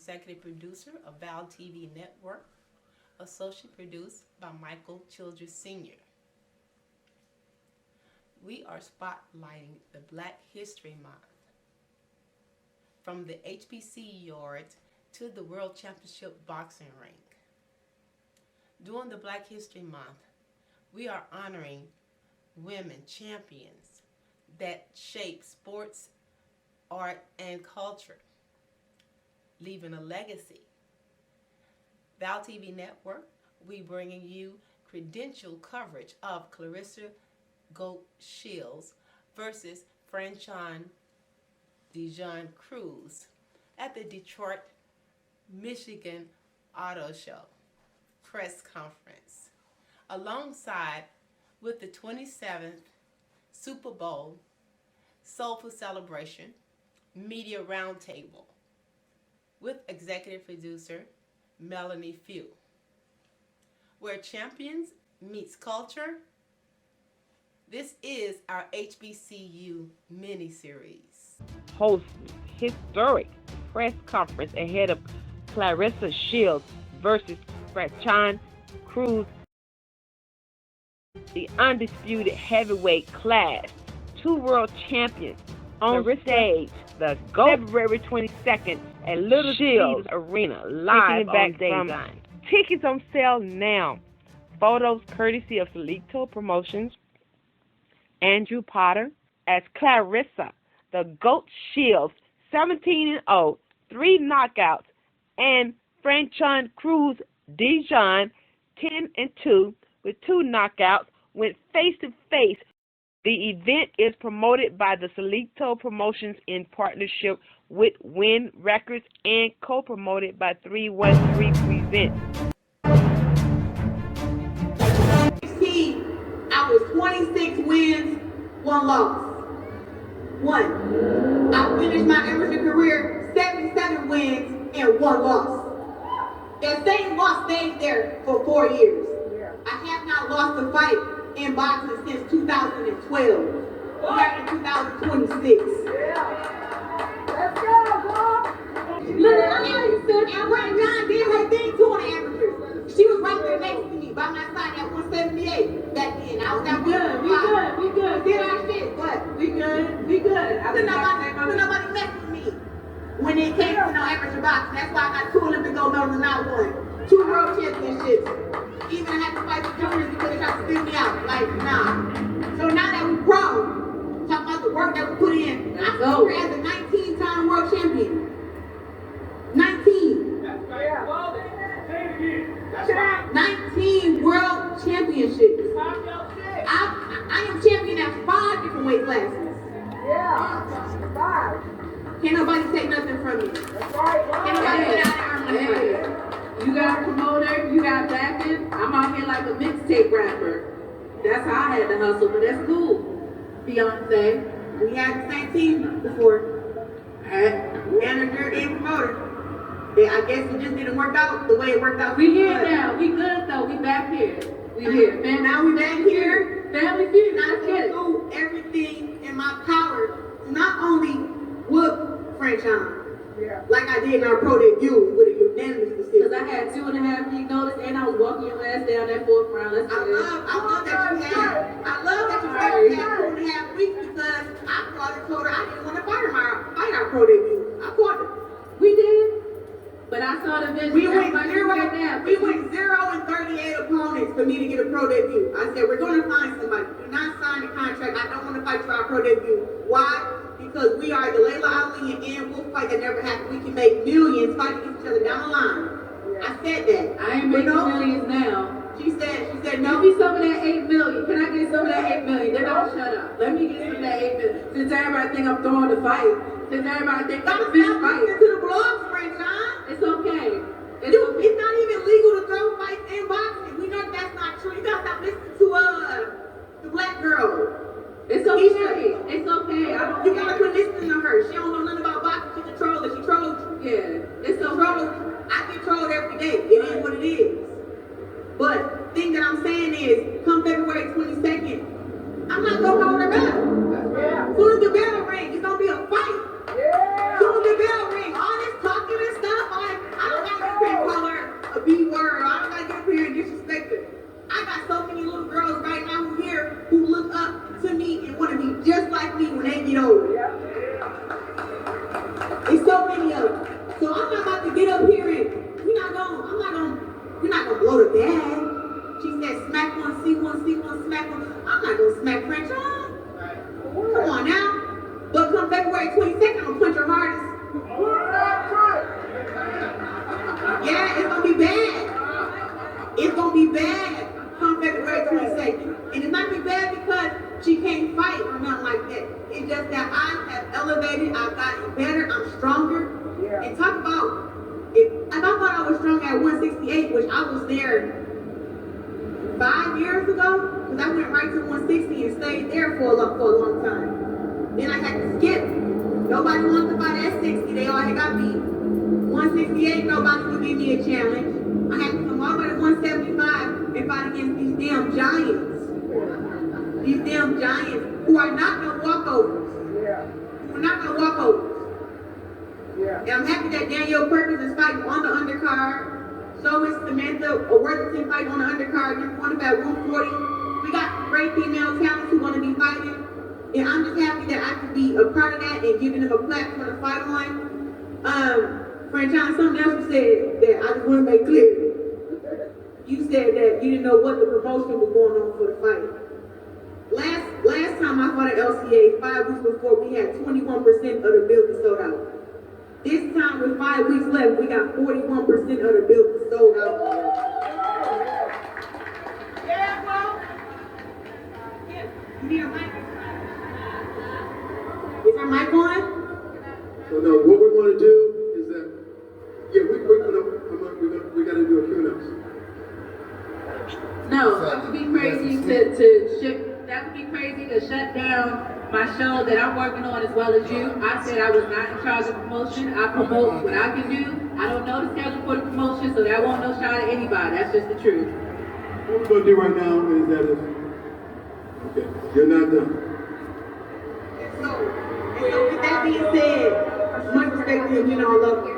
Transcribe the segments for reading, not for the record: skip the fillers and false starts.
executive producer of VAL TV Network, associate produced by Michael Childress Sr. We are spotlighting the Black History Month. From the HBCU yard to the World Championship boxing ring. During the Black History Month, we are honoring women champions that shape sports, art, and culture, leaving a legacy. VAL TV Network, we bringing you credentialed coverage of Claressa GWOAT Shields versus Franchon Crews at the Detroit, Michigan Auto Show press conference, alongside with the 27th Super Bowl Soulful Celebration Media Roundtable with executive producer Melanie Few, where champions meets culture. This is our HBCU Mini Series. Host historic press conference ahead of Claressa Shields versus Franchon Crews, the undisputed heavyweight class, 2 world champions on stage, the GWOAT, February 22nd at Little Shields Arena, live on Daytime. Tickets on sale now. Photos courtesy of Selecto Promotions. Andrew Potter as Claressa, the GWOAT Shields, 17-0, 3 knockouts, and Franchon Crews-Dezurn, 10-2, with 2 knockouts, went face-to-face. The event is promoted by the Selecto Promotions in partnership with Win Records and co-promoted by 313 Presents. I was 26 wins, 1 loss. 1. I finished my amateur career 77 wins and 1 loss. That same loss stayed there for 4 years. I have not lost a fight in boxing since 2012. We are in 2026. Let's go, bro! Look, and Franchon did her thing too on the amateurs. She was right there next to me by my side at 178 back then. I was at 175. We good. Did our shit, but we good. Could nobody mess with me when it came to no amateur boxing. That's why I got 2 Olympic gold medals and not 1. 2 world championships. Even I had to fight the juniors because they tried to spin me out. Like, nah. So now that we pro, talking about the work that we put in, I go here as a 19-time world champion. 19. That's right. Well, say it again. That's right. 19 world championships. I am champion at 5 different weight classes. Yeah. 5. Can't nobody take nothing from me. That's right. Can't nobody put out an arm from me. You got a promoter, you got backing. I'm out here like a mixtape rapper. That's how I had to hustle, but that's cool. Beyonce. We had the same team before. Manager and promoter. I guess it just didn't work out the way it worked out. We here now. We good though. We back here. We here. And now we back here. Family feud. I can do everything in my power to not only whoop Franchon, like I did in our pro debut with a unanimous decision. Because I had 2.5 week notice and I was walking your ass down that 4th round. I love that you had 2.5 weeks because I fought and told her I didn't want to fight our pro debut. I fought her. We did. But I saw the vision. We went 0-38 opponents for me to get a pro debut. I said, we're going to find somebody. Do not sign a contract. I don't want to fight for our pro debut. Why? Because we are the Layla Ali and Ann Wolf fight that never happened. We can make millions fighting against each other down the line. I said that. I ain't making millions now. She said no. Give me some of that 8 million. Can I get some of that 8 million? Then don't shut up. Let me get some of that 8 million. Since everybody think I'm throwing the fight. Since everybody think I'm a fish fight. Listen to the blogs, Franchon. It's okay. It's not even legal to throw fights in boxing. We know that's not true. You gotta stop listening to the black girl. It's okay. It's okay. You gotta quit listening to her. She don't know nothing about boxing. She's a troller. She trolled you. Yeah. It's okay. I get trolled every day. It is what it is. But the thing that I'm saying is, come February 22nd, I'm not gonna hold her back. As soon as the bell ring, it's gonna be a fight. As soon as the bell ring, all this talking and stuff, all that gonna be bad come February 22nd. And it might be bad because she can't fight or nothing like that. It's just that I have elevated, I've gotten better, I'm stronger. And talk about, if I thought I was strong at 168, which I was there 5 years ago, because I went right to 160 and stayed there for a long time. Then I had to skip. Nobody wanted to fight at 60, they all had got beat. 168, nobody would give me a challenge. I had to come all the way to 175 and fight against these damn giants. These damn giants who are not no walkovers. Who are not no walkovers. And I'm happy that Danielle Perkins is fighting on the undercard. So is Samantha Worthington fighting on the undercard. You're going about 140. We got great female talents who want to be fighting. And I'm just happy that I could be a part of that and giving them a platform to fight on. Franchon, something else you said that I just want to make clear. You said that you didn't know what the promotion was going on for the fight. Last time I fought at LCA, 5 weeks before, we had 21% of the building sold out. This time with 5 weeks left, we got 41% of the building sold out. Yeah, well, you need a mic? Is our mic on? So no, what we want to do is that, we got to do a Q&A. No, that would be crazy that would be crazy to shut down my show that I'm working on as well as you. I said I was not in charge of promotion. I promote what I can do. I don't know the schedule for the promotion, so that won't no shot at anybody. That's just the truth. What we're going to do right now is that okay, you're not done. So with that being said, much respect to him, I love you.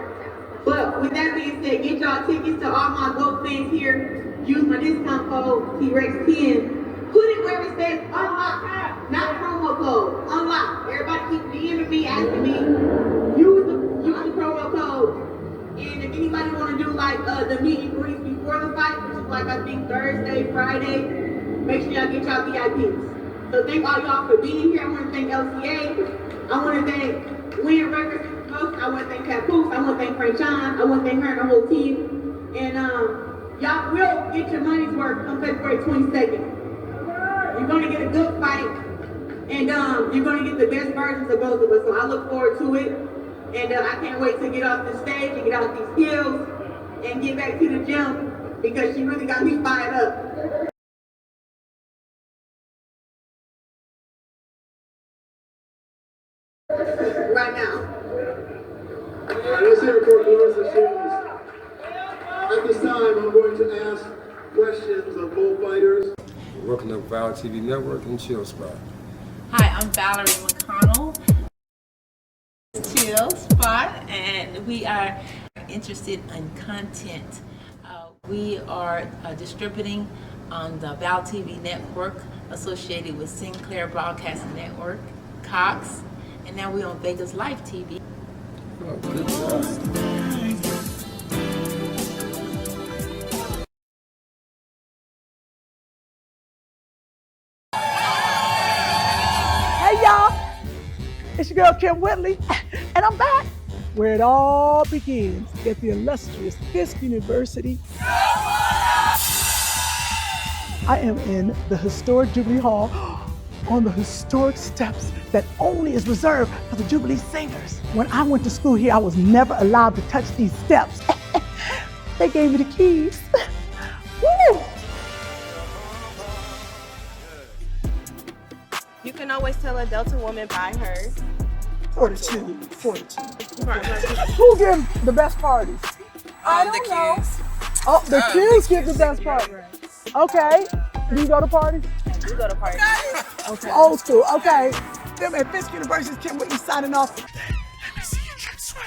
But with that being said, get y'all tickets to all my GWOAT fans here. Use my discount code TREX10. Put it where it says unlock, not promo code. Unlock. Everybody keep DMing me, asking me. Use the promo code. And if anybody want to do like the meet and greets before the fight, which is like I think Thursday, Friday, make sure y'all get y'all VIPs. So thank all y'all for being here. I want to thank LCA. I want to thank Win Records. I want to thank Papoose. I want to thank Franchon. I want to thank her and the whole team. And y'all will get your money's worth on February 22nd. You're going to get a good fight, and you're going to get the best versions of both of us. So I look forward to it, and I can't wait to get off the stage and get off these hills and get back to the gym because she really got me fired up. Right now. All right, let's hear it for Claressa Shields. At this time, I'm going to ask questions of both fighters. Welcome to VAL TV Network and Chill Spot. Hi, I'm Valerie McConnell. Chill Spot, and we are interested in content. We are distributing on the VAL TV Network associated with Sinclair Broadcasting Network, Cox, and now we're on Vegas Live TV. Oh, good job. Hey y'all, it's your girl Kim Whitley, and I'm back where it all begins at the illustrious Fisk University. I am in the historic Jubilee Hall on the historic steps that only is reserved for the Jubilee singers. When I went to school here, I was never allowed to touch these steps. They gave me the keys. Woo! You can always tell a Delta woman by her 42. Who gives the best parties? I don't know. Oh, the Qs give the best parties. Okay. Do you go to parties? We go to parties. Okay. Old school. Okay. Them at Fisk University's Kim Whitley signing off. Let me see you drip sweat.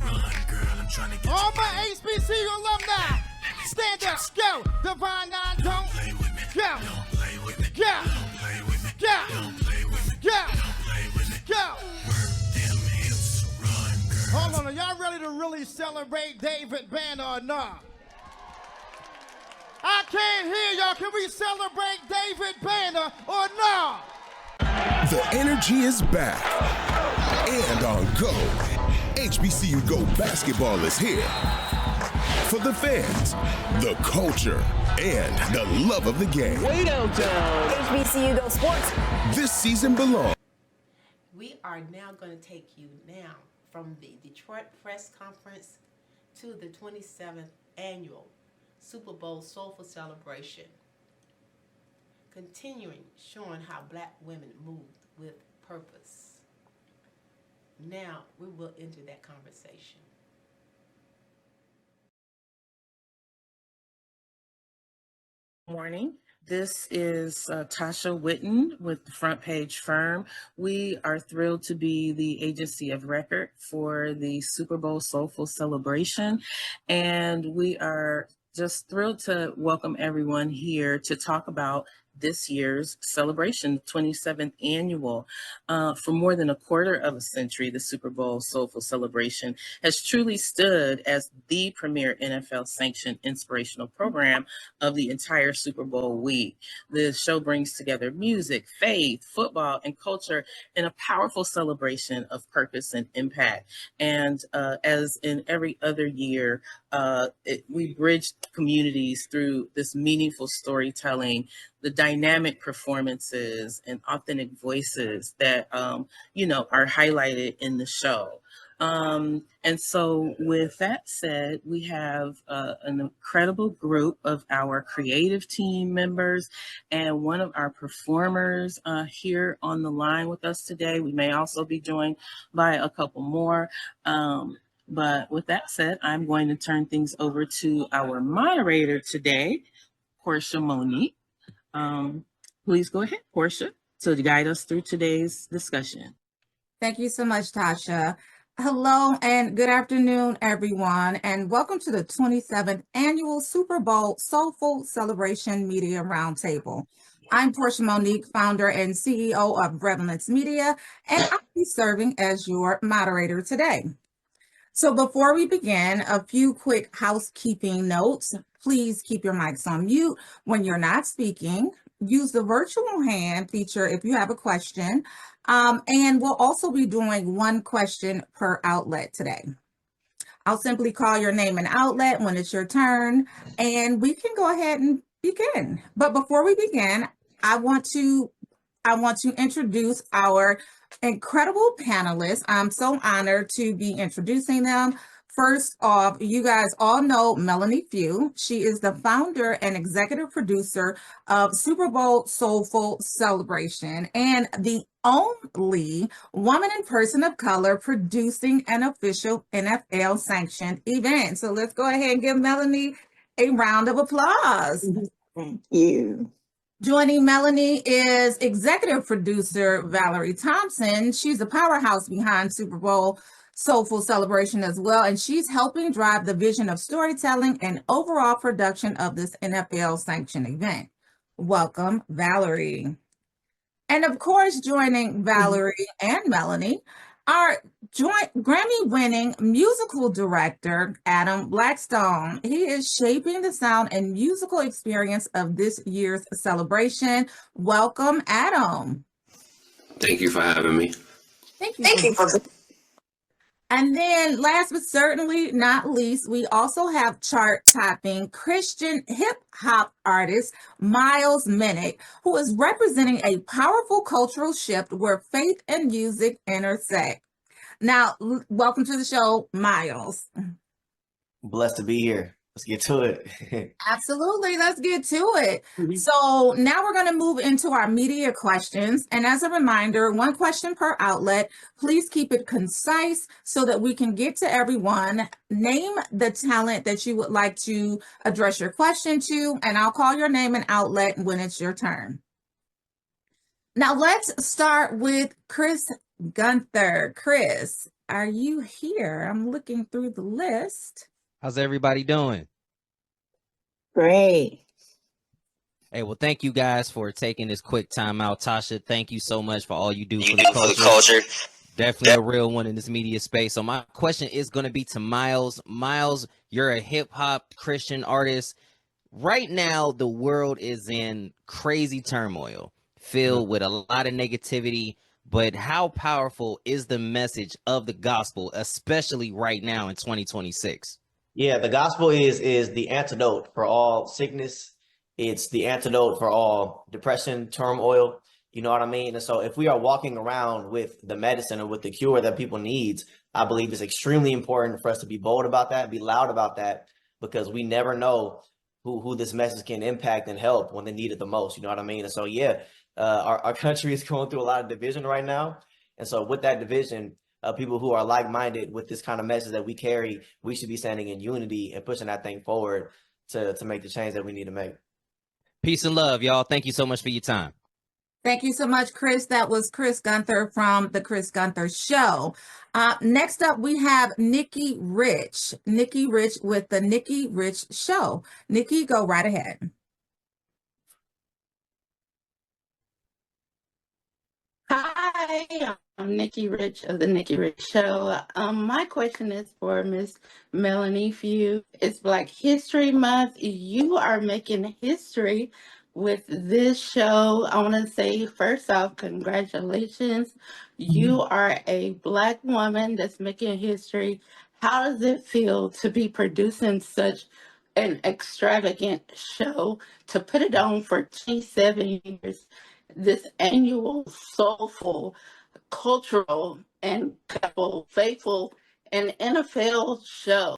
Run, girl, I'm trying to get all my HBCU alumni, stand up, go. Divine Nine, don't play with me. Go. Don't play with me. Go. Don't play with me. Go. Don't play with me. Go. Don't play with me. Go. Work them hips, run, girl. Hold on, are y'all ready to really celebrate David Banner or not? I can't hear y'all. Can we celebrate David Banner or not? The energy is back and on Go. HBCU Go basketball is here. For of the fans, the culture, and the love of the game. Way downtown. HBCU Go Sports. This season belongs. We are now going to take you now from the Detroit Press Conference to the 27th Annual Super Bowl Soulful Celebration, continuing showing how Black women moved with purpose. Now we will enter that conversation. Morning. This is Tasha Witten with the Front Page Firm. We are thrilled to be the agency of record for the Super Bowl Soulful Celebration, and we are just thrilled to welcome everyone here to talk about this year's celebration, 27th annual. For more than a quarter of a century, the Super Bowl Soulful Celebration has truly stood as the premier NFL-sanctioned inspirational program of the entire Super Bowl week. The show brings together music, faith, football, and culture in a powerful celebration of purpose and impact. And as in every other year, we bridge communities through this meaningful storytelling, the dynamic performances and authentic voices that, are highlighted in the show. And so with that said, we have an incredible group of our creative team members and one of our performers here on the line with us today. We may also be joined by a couple more. But with that said, I'm going to turn things over to our moderator today, Porsha Monique. Please go ahead, Porsha, to guide us through today's discussion. Thank you so much, Tasha. Hello and good afternoon, everyone, and welcome to the 27th Annual Super Bowl Soulful Celebration Media Roundtable. I'm Porsha Monique, founder and CEO of Relevance Media, and I'll be serving as your moderator today. So before we begin, a few quick housekeeping notes. Please keep your mics on mute when you're not speaking. Use the virtual hand feature if you have a question. And we'll also be doing one question per outlet today. I'll simply call your name and outlet when it's your turn, and we can go ahead and begin. But before we begin, I want to introduce our incredible panelists. I'm so honored to be introducing them. First off, you guys all know Melanie Few. She is the founder and executive producer of Super Bowl Soulful Celebration and the only woman and person of color producing an official NFL sanctioned event. So let's go ahead and give Melanie a round of applause. Thank you. Joining Melanie is executive producer Valerie Thompson. She's a powerhouse behind Super Bowl Soulful Celebration as well, and she's helping drive the vision of storytelling and overall production of this NFL sanctioned event. Welcome, Valerie. And of course, joining Valerie and Melanie, our joint Grammy-winning musical director, Adam Blackstone. He is shaping the sound and musical experience of this year's celebration. Welcome, Adam. Thank you for having me. Thank you. And then last but certainly not least, we also have chart-topping Christian hip-hop artist Miles Minnick, who is representing a powerful cultural shift where faith and music intersect. Now, welcome to the show, Miles. Blessed to be here. Let's get to it. Absolutely. Let's get to it. So now we're going to move into our media questions. And as a reminder, one question per outlet. Please keep it concise so that we can get to everyone. Name the talent that you would like to address your question to, and I'll call your name and outlet when it's your turn. Now let's start with Chris Gunther. Chris, are you here? I'm looking through the list. How's everybody doing? Great. Hey, well, thank you guys for taking this quick time out. Tasha, thank you so much for all you do for the culture. Definitely a real one in this media space. So my question is going to be to Miles. Miles, you're a hip-hop Christian artist. Right now, the world is in crazy turmoil, filled with a lot of negativity. But how powerful is the message of the gospel, especially right now in 2026? Yeah, the gospel is the antidote for all sickness. It's the antidote for all depression, turmoil. You know what I mean? And so if we are walking around with the medicine or with the cure that people need, I believe it's extremely important for us to be bold about that, be loud about that, because we never know who this message can impact and help when they need it the most. You know what I mean? And so, yeah, our country is going through a lot of division right now. And so with that division, people who are like-minded with this kind of message that we carry, we should be standing in unity and pushing that thing forward to make the change that we need to make. Peace and love, y'all. Thank you so much for your time. Thank you so much, Chris. That was Chris Gunther from The Chris Gunther Show. Next up, we have Nikki Rich. Nikki Rich with The Nikki Rich Show. Nikki, go right ahead. Hi, I'm Nikki Rich of The Nikki Rich Show. My question is for Miss Melanie Few. It's Black History Month. You are making history with this show. I want to say, first off, congratulations. You are a Black woman that's making history. How does it feel to be producing such an extravagant show, to put it on for 27 years? This annual soulful, cultural, and faithful and NFL show.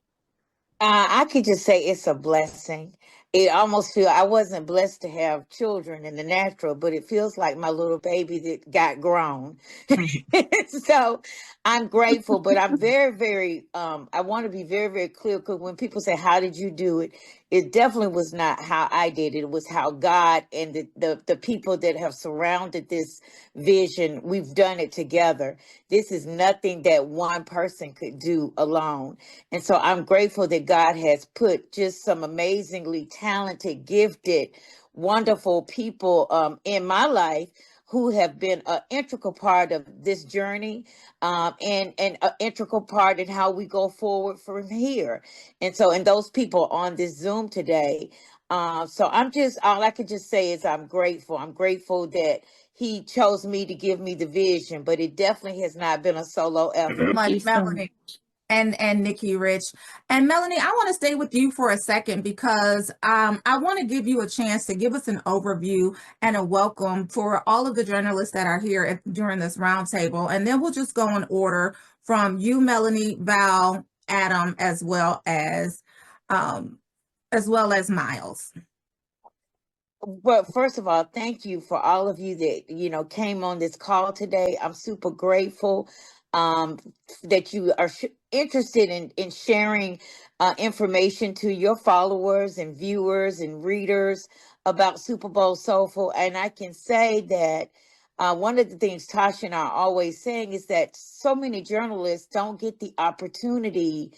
I could just say it's a blessing. It almost feel I wasn't blessed to have children in the natural, but it feels like my little baby that got grown. So I'm grateful, but I'm very, very, I want to be very, very clear, because when people say, how did you do it? It definitely was not how I did it. It was how God and the people that have surrounded this vision, we've done it together. This is nothing that one person could do alone. And so I'm grateful that God has put just some amazingly talented, gifted, wonderful people in my life who have been an integral part of this journey, and an integral part in how we go forward from here. And so, and those people on this Zoom today. So all I can just say is I'm grateful. I'm grateful that he chose me to give me the vision, but it definitely has not been a solo effort. Much, Melanie. And Nikki Rich. And Melanie, I want to stay with you for a second, because I want to give you a chance to give us an overview and a welcome for all of the journalists that are here during this roundtable. And then we'll just go in order from you, Melanie, Val, Adam, as well as Miles. Well, first of all, thank you for all of you that, came on this call today. I'm super grateful that you are interested in sharing information to your followers and viewers and readers about Super Bowl Soulful. And I can say that one of the things Tasha and I are always saying is that so many journalists don't get the opportunity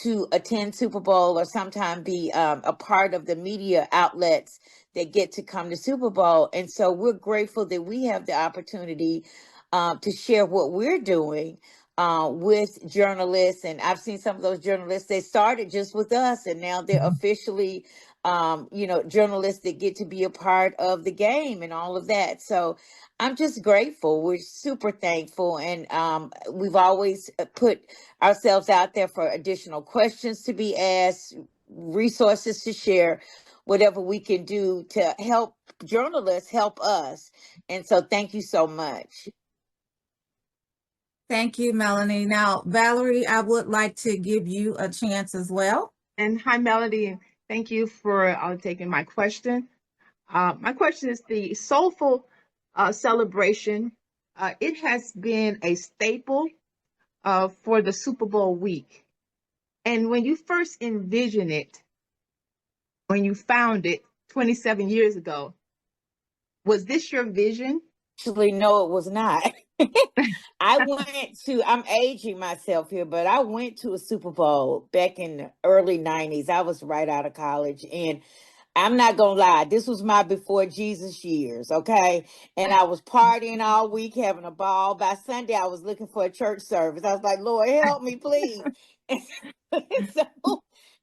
to attend Super Bowl or sometimes be a part of the media outlets that get to come to Super Bowl. And so we're grateful that we have the opportunity to share what we're doing with journalists. And I've seen some of those journalists, they started just with us, and now they're officially, journalists that get to be a part of the game and all of that. So I'm just grateful. We're super thankful. And we've always put ourselves out there for additional questions to be asked, resources to share, whatever we can do to help journalists help us. And so thank you so much. Thank you, Melanie. Now, Valerie, I would like to give you a chance as well. And hi, Melody. Thank you for taking my question. My question is the Soulful Celebration. It has been a staple for the Super Bowl week. And when you first envisioned it, when you found it 27 years ago, was this your vision? Actually, no, it was not. I'm aging myself here, but I went to a Super Bowl back in the early 90s. I was right out of college, and I'm not gonna lie, this was my before Jesus years, okay? And I was partying all week, having a ball. By Sunday, I was looking for a church service. I was like, Lord, help me, please.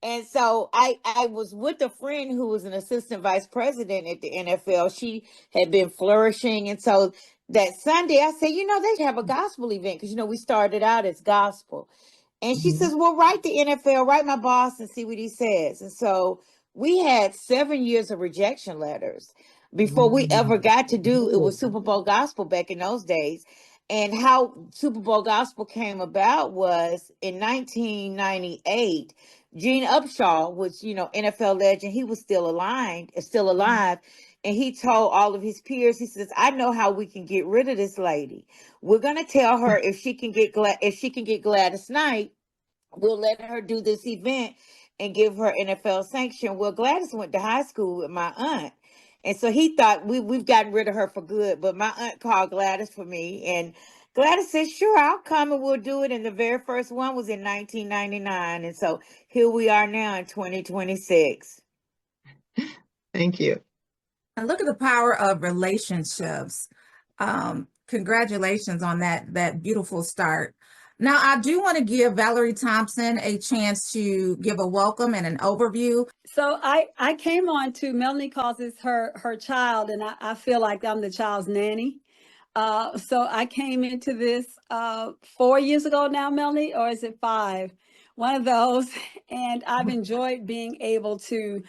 And so I was with a friend who was an assistant vice president at the NFL. She had been flourishing. And so that Sunday I said, they have a gospel event, because, we started out as gospel. And she says, well, write the NFL, write my boss and see what he says. And so we had 7 years of rejection letters before we ever got to do it was Super Bowl Gospel back in those days. And how Super Bowl Gospel came about was in 1998, Gene Upshaw, which, you know, NFL legend, he was still alive, and he told all of his peers, he says, I know how we can get rid of this lady. We're going to tell her if she can get Gladys Knight, we'll let her do this event and give her NFL sanction. Well, Gladys went to high school with my aunt. And so he thought we've gotten rid of her for good. But my aunt called Gladys for me. And Gladys said, sure, I'll come and we'll do it. And the very first one was in 1999. And so here we are now in 2026. Thank you. And look at the power of relationships. Congratulations on that beautiful start. Now, I do want to give Valerie Thompson a chance to give a welcome and an overview. So I came on to Melanie calls this her child, and I feel like I'm the child's nanny. So I came into this 4 years ago now, Melanie, or is it 5? One of those. And I've enjoyed being able to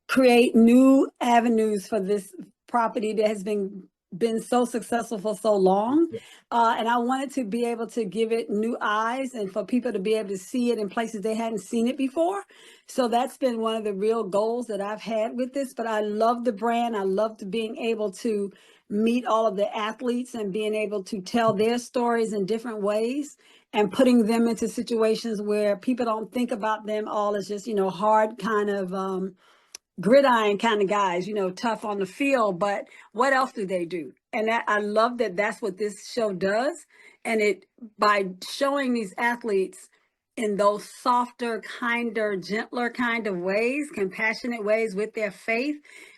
create new avenues for this property that has been so successful for so long. And I wanted to be able to give it new eyes and for people to be able to see it in places they hadn't seen it before. So that's been one of the real goals that I've had with this. But I love the brand. I loved being able to meet all of the athletes and being able to tell their stories in different ways and putting them into situations where people don't think about them all as just, you know, hard kind of gridiron kind of guys, you know, tough on the field, but what else do they do? And that, I love that that's what this show does. And it, by showing these athletes in those softer, kinder, gentler kind of ways, compassionate ways with their faith,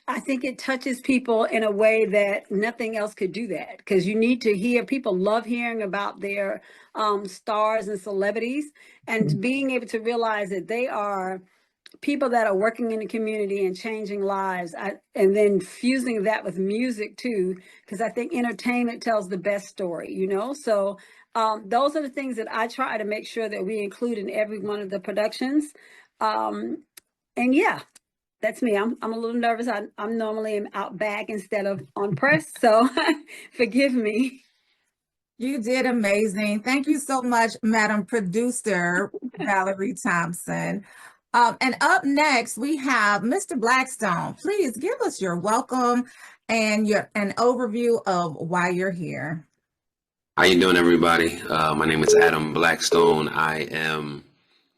I think it touches people in a way that nothing else could do that. Because you need to hear, people love hearing about their stars and celebrities, and being able to realize that they are people that are working in the community and changing lives, and then fusing that with music too, because I think entertainment tells the best story, you know? So those are the things that I try to make sure that we include in every one of the productions. And yeah, that's me. I'm a little nervous. I'm normally out back instead of on press, so forgive me. You did amazing. Thank you so much, Madam Producer Valerie Thompson. And up next, we have Mr. Blackstone. Please give us your welcome and an overview of why you're here. How you doing, everybody? My name is Adam Blackstone. I am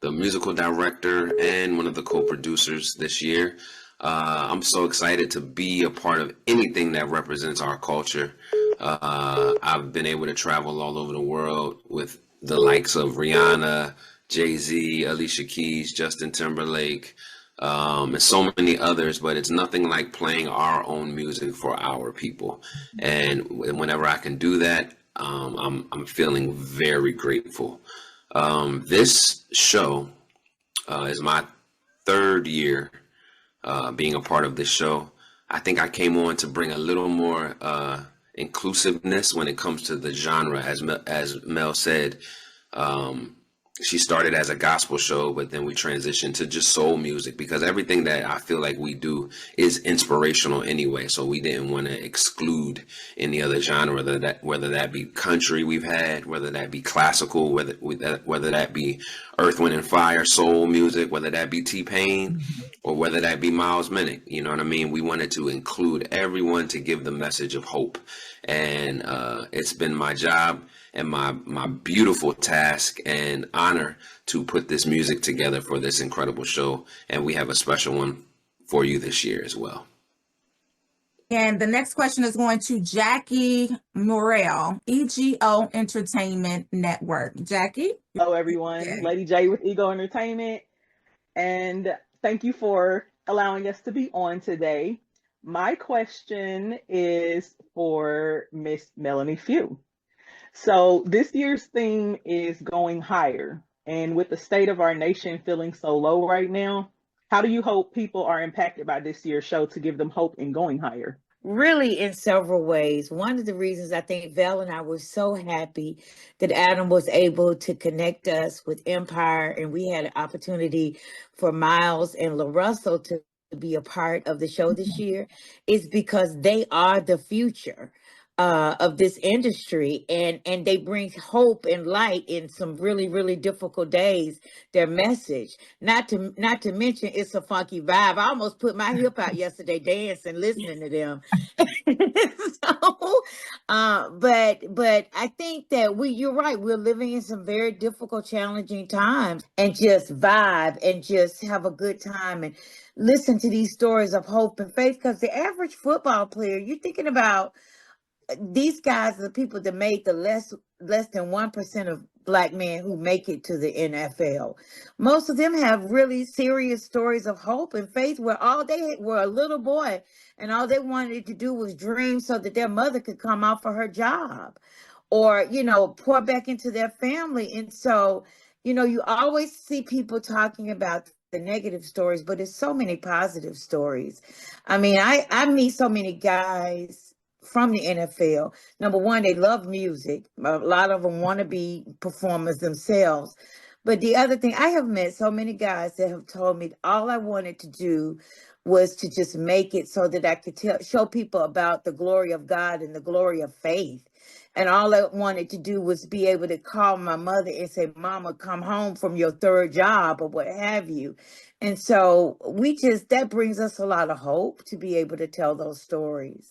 the musical director and one of the co-producers this year. I'm so excited to be a part of anything that represents our culture. I've been able to travel all over the world with the likes of Rihanna, Jay-Z, Alicia Keys, Justin Timberlake, and so many others, but it's nothing like playing our own music for our people. And whenever I can do that, I'm feeling very grateful. This show is my 3rd year being a part of this show. I think I came on to bring a little more inclusiveness when it comes to the genre, as Mel said. She started as a gospel show, but then we transitioned to just soul music, because everything that I feel like we do is inspirational anyway. So we didn't want to exclude any other genre, whether that be country we've had, whether that be classical, whether that be Earth, Wind and Fire, soul music, whether that be T-Pain, or whether that be Miles Minnick. You know what I mean? We wanted to include everyone to give the message of hope. And it's been my job and my beautiful task and honor to put this music together for this incredible show. And we have a special one for you this year as well. And the next question is going to Jackie Morrell, EGO Entertainment Network. Jackie? Hello, everyone. Okay. Lady J with Ego Entertainment. And thank you for allowing us to be on today. My question is for Miss Melanie Few. So this year's theme is going higher. And with the state of our nation feeling so low right now, how do you hope people are impacted by this year's show to give them hope in going higher? really in several ways. One of the reasons I think Val and I were so happy that Adam was able to connect us with Empire, and we had an opportunity for Miles and LaRussell to be a part of the show this year, is because they are the future of this industry, and they bring hope and light in some really, really difficult days. Their message, not to mention, it's a funky vibe. I almost put my hip out yesterday dancing, listening to them. So, but I think that you're right. We're living in some very difficult, challenging times, and just vibe and just have a good time and listen to these stories of hope and faith. Because the average football player, you're thinking about, these guys are the people that made the less than 1% of Black men who make it to the NFL. Most of them have really serious stories of hope and faith, where all they were a little boy and all they wanted to do was dream so that their mother could come out for her job, or, pour back into their family. And so, you always see people talking about the negative stories, but it's so many positive stories. I mean, I meet so many guys from the NFL. Number one, they love music. A lot of them want to be performers themselves. But the other thing, I have met so many guys that have told me all I wanted to do was to just make it so that I could show people about the glory of God and the glory of faith. And all I wanted to do was be able to call my mother and say, Mama, come home from your third job or what have you. And so that brings us a lot of hope to be able to tell those stories.